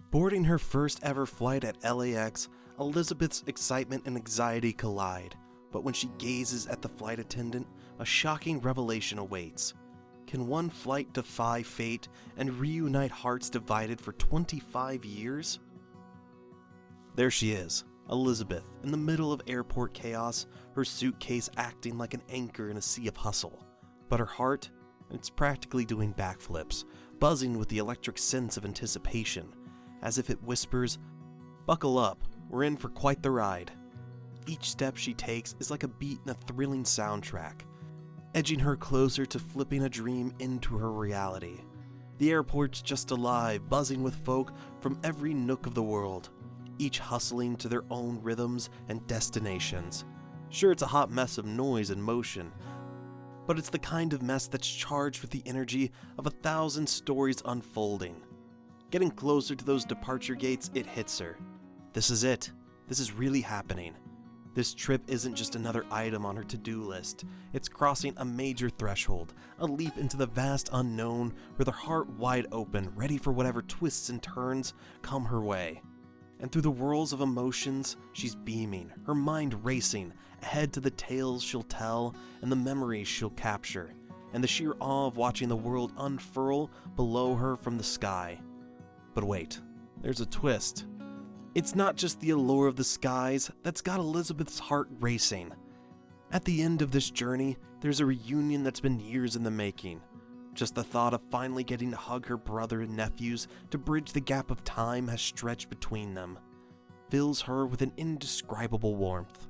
Boarding her first ever flight at LAX, Elizabeth's excitement and anxiety collide, but when she gazes at the flight attendant, a shocking revelation awaits. Can one flight defy fate and reunite hearts divided for 25 years? There she is, Elizabeth, in the middle of airport chaos, her suitcase acting like an anchor in a sea of hustle. But her heart, it's practically doing backflips, buzzing with the electric sense of anticipation, as if it whispers, "Buckle up, we're in for quite the ride." Each step she takes is like a beat in a thrilling soundtrack, edging her closer to flipping a dream into her reality. The airport's just alive, buzzing with folk from every nook of the world, each hustling to their own rhythms and destinations. Sure, it's a hot mess of noise and motion, but it's the kind of mess that's charged with the energy of 1,000 stories unfolding. Getting closer to those departure gates, it hits her. This is it. This is really happening. This trip isn't just another item on her to-do list. It's crossing a major threshold, a leap into the vast unknown with her heart wide open, ready for whatever twists and turns come her way. And through the whirls of emotions, she's beaming, her mind racing, ahead to the tales she'll tell and the memories she'll capture, and the sheer awe of watching the world unfurl below her from the sky. But wait, there's a twist. It's not just the allure of the skies that's got Elizabeth's heart racing. At the end of this journey, there's a reunion that's been years in the making. Just the thought of finally getting to hug her brother and nephews to bridge the gap of time has stretched between them fills her with an indescribable warmth.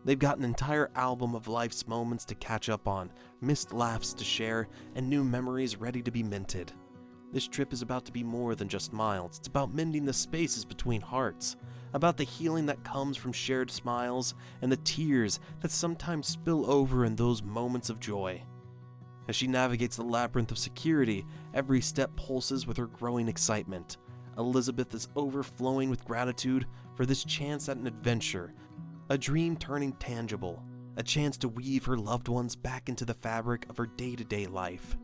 They've got an entire album of life's moments to catch up on, missed laughs to share, and new memories ready to be minted. This trip is about to be more than just miles. It's about mending the spaces between hearts, about the healing that comes from shared smiles and the tears that sometimes spill over in those moments of joy. As she navigates the labyrinth of security, every step pulses with her growing excitement. Elizabeth is overflowing with gratitude for this chance at an adventure, a dream turning tangible, a chance to weave her loved ones back into the fabric of her day-to-day life.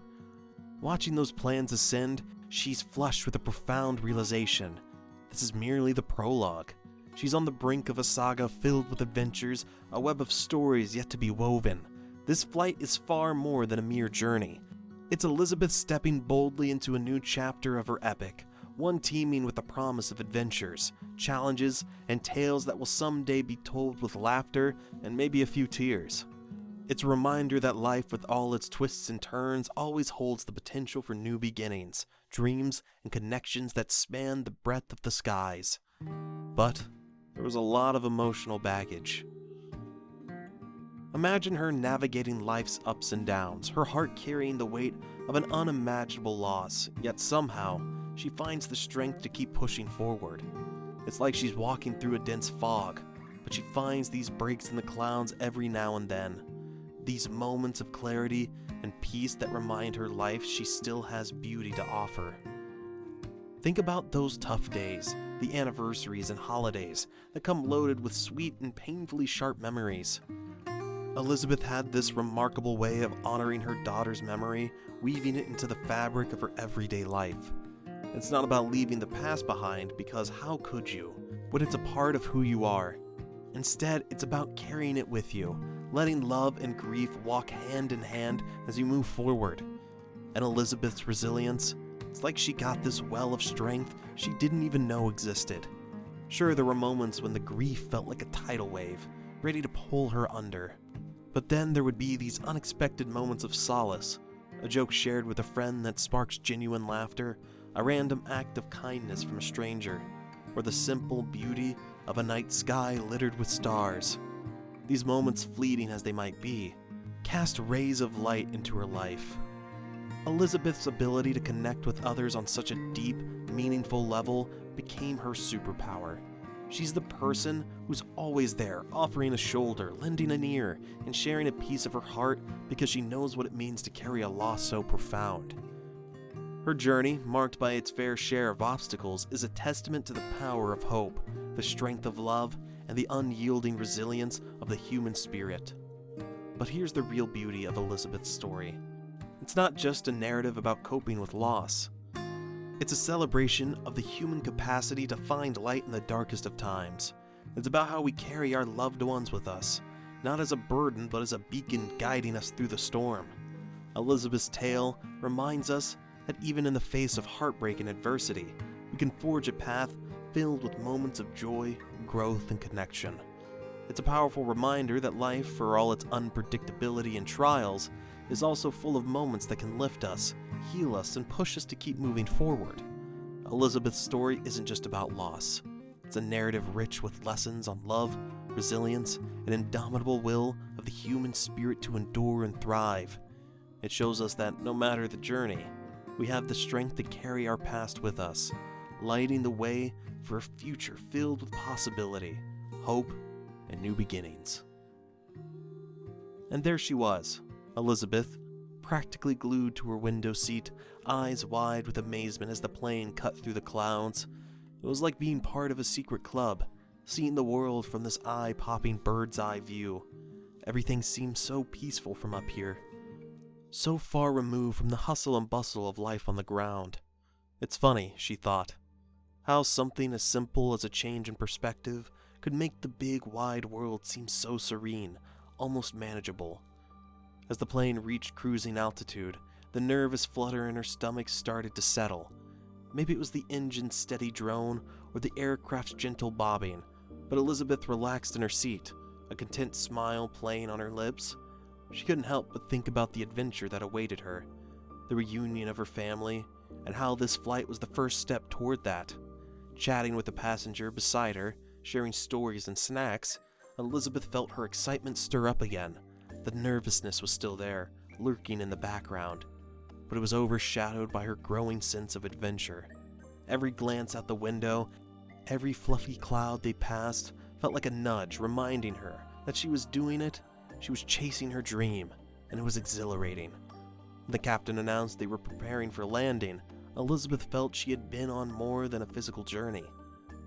Watching those plans ascend, she's flushed with a profound realization. This is merely the prologue. She's on the brink of a saga filled with adventures, a web of stories yet to be woven. This flight is far more than a mere journey. It's Elizabeth stepping boldly into a new chapter of her epic, one teeming with the promise of adventures, challenges, and tales that will someday be told with laughter and maybe a few tears. It's a reminder that life, with all its twists and turns, always holds the potential for new beginnings, dreams, and connections that span the breadth of the skies. But there was a lot of emotional baggage. Imagine her navigating life's ups and downs, her heart carrying the weight of an unimaginable loss, yet somehow she finds the strength to keep pushing forward. It's like she's walking through a dense fog, but she finds these breaks in the clouds every now and then. These moments of clarity and peace that remind her life she still has beauty to offer. Think about those tough days, the anniversaries and holidays that come loaded with sweet and painfully sharp memories. Elizabeth had this remarkable way of honoring her daughter's memory, weaving it into the fabric of her everyday life. It's not about leaving the past behind, because how could you, when it's a part of who you are? Instead, it's about carrying it with you, letting love and grief walk hand in hand as you move forward. And Elizabeth's resilience, it's like she got this well of strength she didn't even know existed. Sure, there were moments when the grief felt like a tidal wave, ready to pull her under. But then there would be these unexpected moments of solace, a joke shared with a friend that sparks genuine laughter, a random act of kindness from a stranger, or the simple beauty of a night sky littered with stars. These moments, fleeting as they might be, cast rays of light into her life. Elizabeth's ability to connect with others on such a deep, meaningful level became her superpower. She's the person who's always there, offering a shoulder, lending an ear, and sharing a piece of her heart because she knows what it means to carry a loss so profound. Her journey, marked by its fair share of obstacles, is a testament to the power of hope, the strength of love, and the unyielding resilience of the human spirit. But here's the real beauty of Elizabeth's story. It's not just a narrative about coping with loss. It's a celebration of the human capacity to find light in the darkest of times. It's about how we carry our loved ones with us, not as a burden but as a beacon guiding us through the storm. Elizabeth's tale reminds us that even in the face of heartbreak and adversity, we can forge a path filled with moments of joy, growth, and connection. It's a powerful reminder that life, for all its unpredictability and trials, is also full of moments that can lift us, heal us, and push us to keep moving forward. Elizabeth's story isn't just about loss. It's a narrative rich with lessons on love, resilience, and indomitable will of the human spirit to endure and thrive. It shows us that no matter the journey, we have the strength to carry our past with us, lighting the way for a future filled with possibility, hope, and new beginnings. And there she was, Elizabeth, practically glued to her window seat, eyes wide with amazement as the plane cut through the clouds. It was like being part of a secret club, seeing the world from this eye-popping bird's-eye view. Everything seemed so peaceful from up here, so far removed from the hustle and bustle of life on the ground. It's funny, she thought, how something as simple as a change in perspective could make the big, wide world seem so serene, almost manageable. As the plane reached cruising altitude, the nervous flutter in her stomach started to settle. Maybe it was the engine's steady drone or the aircraft's gentle bobbing, but Elizabeth relaxed in her seat, a content smile playing on her lips. She couldn't help but think about the adventure that awaited her, the reunion of her family, and how this flight was the first step toward that. Chatting with the passenger beside her, sharing stories and snacks, Elizabeth felt her excitement stir up again. The nervousness was still there, lurking in the background, but it was overshadowed by her growing sense of adventure. Every glance out the window, every fluffy cloud they passed, felt like a nudge reminding her that she was doing it, she was chasing her dream, and it was exhilarating. When the captain announced they were preparing for landing, Elizabeth felt she had been on more than a physical journey.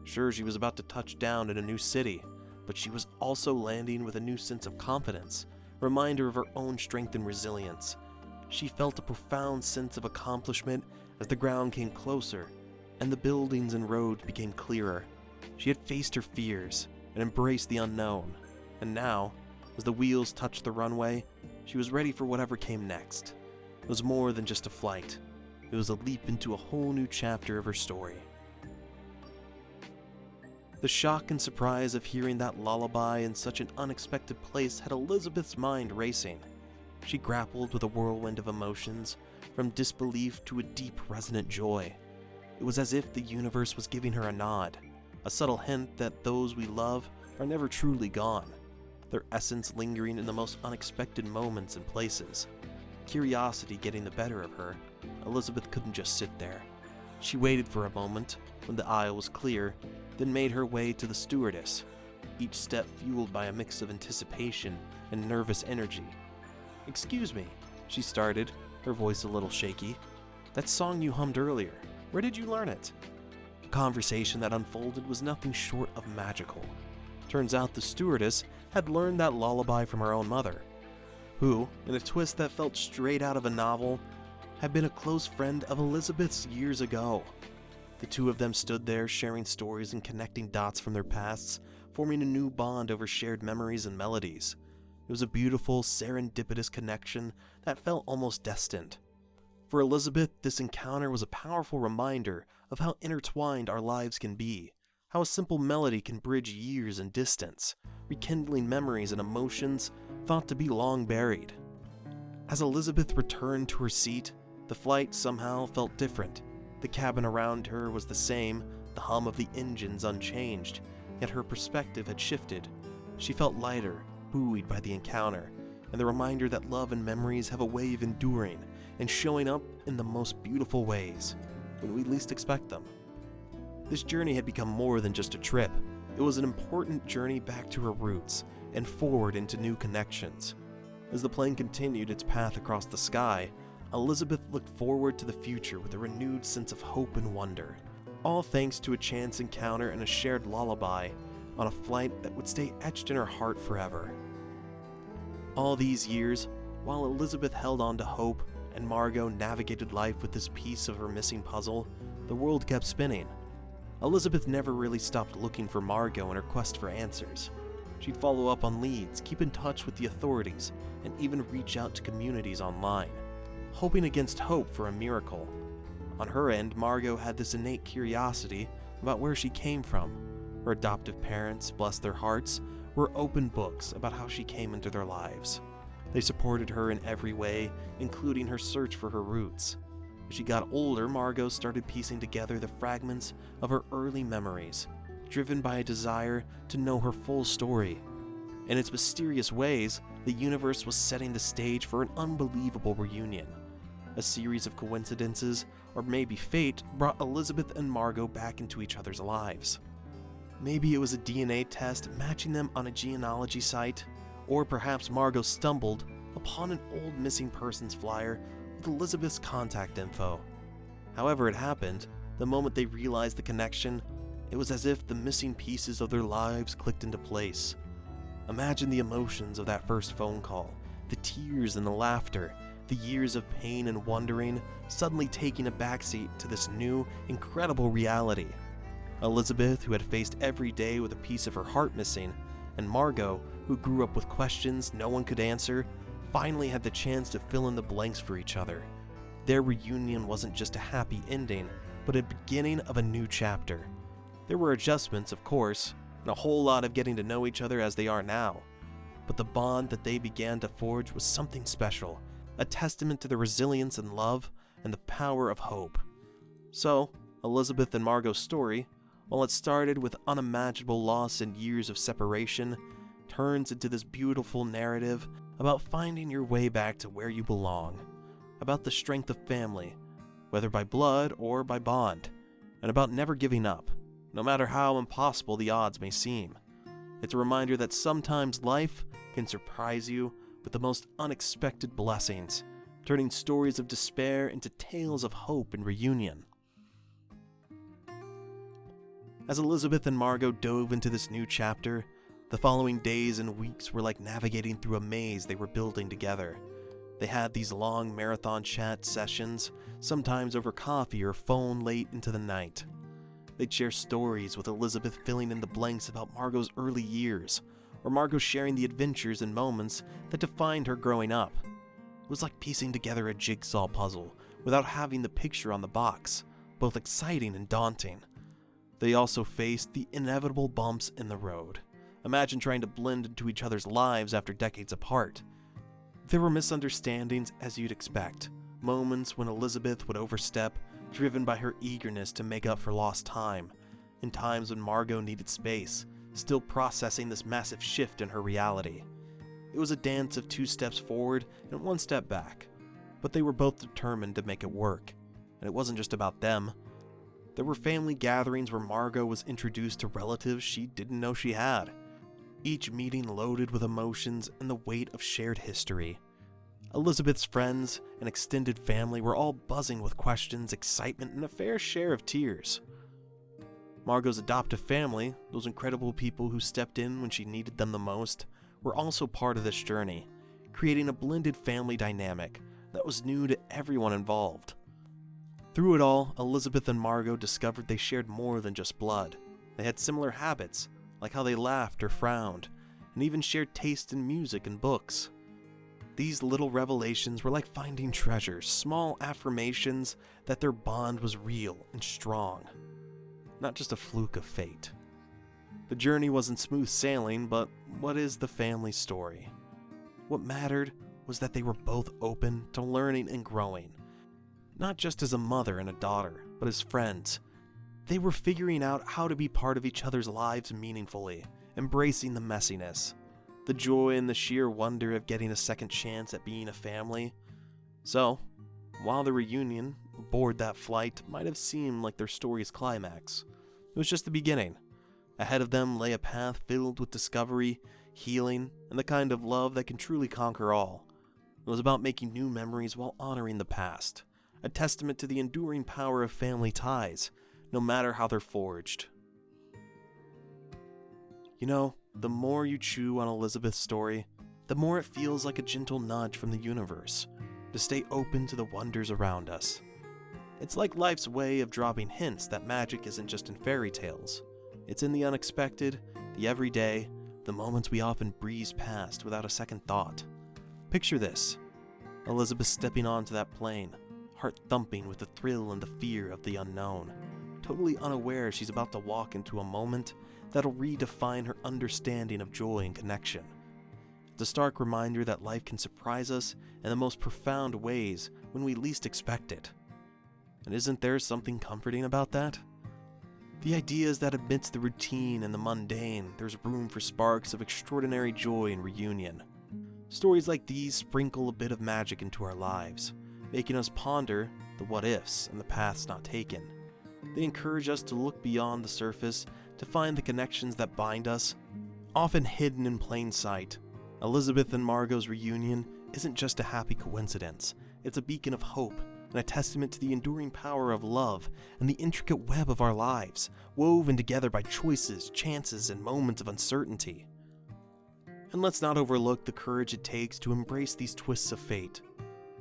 Sure, she was about to touch down in a new city, but she was also landing with a new sense of confidence, a reminder of her own strength and resilience. She felt a profound sense of accomplishment as the ground came closer, and the buildings and roads became clearer. She had faced her fears and embraced the unknown, and now, as the wheels touched the runway, she was ready for whatever came next. It was more than just a flight. It was a leap into a whole new chapter of her story. The shock and surprise of hearing that lullaby in such an unexpected place had Elizabeth's mind racing. She grappled with a whirlwind of emotions, from disbelief to a deep, resonant joy. It was as if the universe was giving her a nod, a subtle hint that those we love are never truly gone, their essence lingering in the most unexpected moments and places. Curiosity getting the better of her, Elizabeth couldn't just sit there. She waited for a moment, when the aisle was clear, then made her way to the stewardess, each step fueled by a mix of anticipation and nervous energy. "Excuse me," she started, her voice a little shaky. "That song you hummed earlier, where did you learn it?" The conversation that unfolded was nothing short of magical. Turns out the stewardess had learned that lullaby from her own mother, who, in a twist that felt straight out of a novel, had been a close friend of Elizabeth's years ago. The two of them stood there sharing stories and connecting dots from their pasts, forming a new bond over shared memories and melodies. It was a beautiful, serendipitous connection that felt almost destined. For Elizabeth, this encounter was a powerful reminder of how intertwined our lives can be, how a simple melody can bridge years and distance, rekindling memories and emotions thought to be long buried. As Elizabeth returned to her seat, the flight somehow felt different. The cabin around her was the same, the hum of the engines unchanged, yet her perspective had shifted. She felt lighter, buoyed by the encounter, and the reminder that love and memories have a way of enduring and showing up in the most beautiful ways, when we least expect them. This journey had become more than just a trip. It was an important journey back to her roots and forward into new connections. As the plane continued its path across the sky, Elizabeth looked forward to the future with a renewed sense of hope and wonder, all thanks to a chance encounter and a shared lullaby on a flight that would stay etched in her heart forever. All these years, while Elizabeth held on to hope and Margot navigated life with this piece of her missing puzzle, the world kept spinning. Elizabeth never really stopped looking for Margot in her quest for answers. She'd follow up on leads, keep in touch with the authorities, and even reach out to communities online, hoping against hope for a miracle. On her end, Margot had this innate curiosity about where she came from. Her adoptive parents, bless their hearts, were open books about how she came into their lives. They supported her in every way, including her search for her roots. As she got older, Margot started piecing together the fragments of her early memories, driven by a desire to know her full story. In its mysterious ways, the universe was setting the stage for an unbelievable reunion. A series of coincidences, or maybe fate, brought Elizabeth and Margot back into each other's lives. Maybe it was a DNA test matching them on a genealogy site, or perhaps Margot stumbled upon an old missing persons flyer with Elizabeth's contact info. However it happened, the moment they realized the connection, it was as if the missing pieces of their lives clicked into place. Imagine the emotions of that first phone call, the tears and the laughter, the years of pain and wondering suddenly taking a backseat to this new, incredible reality. Elizabeth, who had faced every day with a piece of her heart missing, and Margot, who grew up with questions no one could answer, finally had the chance to fill in the blanks for each other. Their reunion wasn't just a happy ending, but a beginning of a new chapter. There were adjustments, of course, and a whole lot of getting to know each other as they are now. But the bond that they began to forge was something special, a testament to the resilience and love and the power of hope. So, Elizabeth and Margot's story, while it started with unimaginable loss and years of separation, turns into this beautiful narrative about finding your way back to where you belong, about the strength of family, whether by blood or by bond, and about never giving up, no matter how impossible the odds may seem. It's a reminder that sometimes life can surprise you with the most unexpected blessings, turning stories of despair into tales of hope and reunion. As Elizabeth and Margot dove into this new chapter, the following days and weeks were like navigating through a maze they were building together. They had these long marathon chat sessions, sometimes over coffee or phone late into the night. They'd share stories, with Elizabeth filling in the blanks about Margot's early years, or Margot sharing the adventures and moments that defined her growing up. It was like piecing together a jigsaw puzzle without having the picture on the box, both exciting and daunting. They also faced the inevitable bumps in the road. Imagine trying to blend into each other's lives after decades apart. There were misunderstandings, as you'd expect, moments when Elizabeth would overstep, driven by her eagerness to make up for lost time, and times when Margot needed space, still processing this massive shift in her reality. It was a dance of 2 steps forward and 1 step back, but they were both determined to make it work, and it wasn't just about them. There were family gatherings where Margot was introduced to relatives she didn't know she had, each meeting loaded with emotions and the weight of shared history. Elizabeth's friends and extended family were all buzzing with questions, excitement, and a fair share of tears. Margot's adoptive family, those incredible people who stepped in when she needed them the most, were also part of this journey, creating a blended family dynamic that was new to everyone involved. Through it all, Elizabeth and Margot discovered they shared more than just blood. They had similar habits, like how they laughed or frowned, and even shared taste in music and books. These little revelations were like finding treasures, small affirmations that their bond was real and strong, not just a fluke of fate. The journey wasn't smooth sailing, but what is the family story? What mattered was that they were both open to learning and growing, not just as a mother and a daughter, but as friends. They were figuring out how to be part of each other's lives meaningfully, embracing the messiness, the joy and the sheer wonder of getting a second chance at being a family. So, while the reunion aboard that flight might have seemed like their story's climax, it was just the beginning. Ahead of them lay a path filled with discovery, healing, and the kind of love that can truly conquer all. It was about making new memories while honoring the past, a testament to the enduring power of family ties, no matter how they're forged. You know, the more you chew on Elizabeth's story, the more it feels like a gentle nudge from the universe to stay open to the wonders around us. It's like life's way of dropping hints that magic isn't just in fairy tales. It's in the unexpected, the everyday, the moments we often breeze past without a second thought. Picture this: Elizabeth stepping onto that plane, heart thumping with the thrill and the fear of the unknown, totally unaware she's about to walk into a moment that'll redefine her understanding of joy and connection. It's a stark reminder that life can surprise us in the most profound ways when we least expect it. And isn't there something comforting about that? The idea is that amidst the routine and the mundane, there's room for sparks of extraordinary joy and reunion. Stories like these sprinkle a bit of magic into our lives, making us ponder the what-ifs and the paths not taken. They encourage us to look beyond the surface to find the connections that bind us, often hidden in plain sight. Elizabeth and Margot's reunion isn't just a happy coincidence, it's a beacon of hope and a testament to the enduring power of love and the intricate web of our lives, woven together by choices, chances, and moments of uncertainty. And let's not overlook the courage it takes to embrace these twists of fate.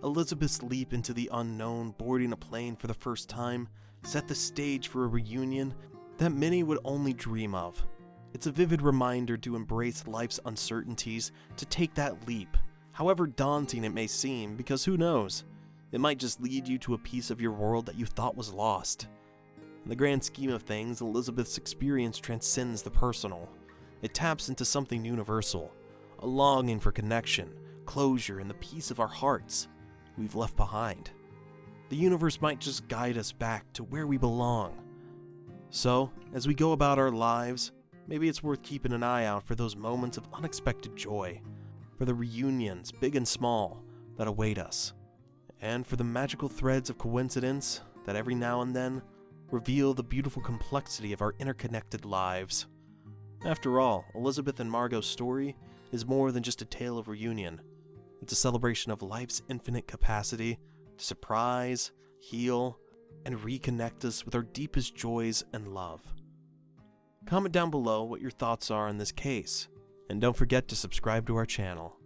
Elizabeth's leap into the unknown, boarding a plane for the first time, set the stage for a reunion that many would only dream of. It's a vivid reminder to embrace life's uncertainties, to take that leap, however daunting it may seem, because who knows? It might just lead you to a piece of your world that you thought was lost. In the grand scheme of things, Elizabeth's experience transcends the personal. It taps into something universal, a longing for connection, closure, and the peace of our hearts we've left behind. The universe might just guide us back to where we belong. So, as we go about our lives, maybe it's worth keeping an eye out for those moments of unexpected joy, for the reunions, big and small, that await us, and for the magical threads of coincidence that every now and then reveal the beautiful complexity of our interconnected lives. After all, Elizabeth and Margot's story is more than just a tale of reunion. It's a celebration of life's infinite capacity to surprise, heal, and reconnect us with our deepest joys and love. Comment down below what your thoughts are on this case, and don't forget to subscribe to our channel.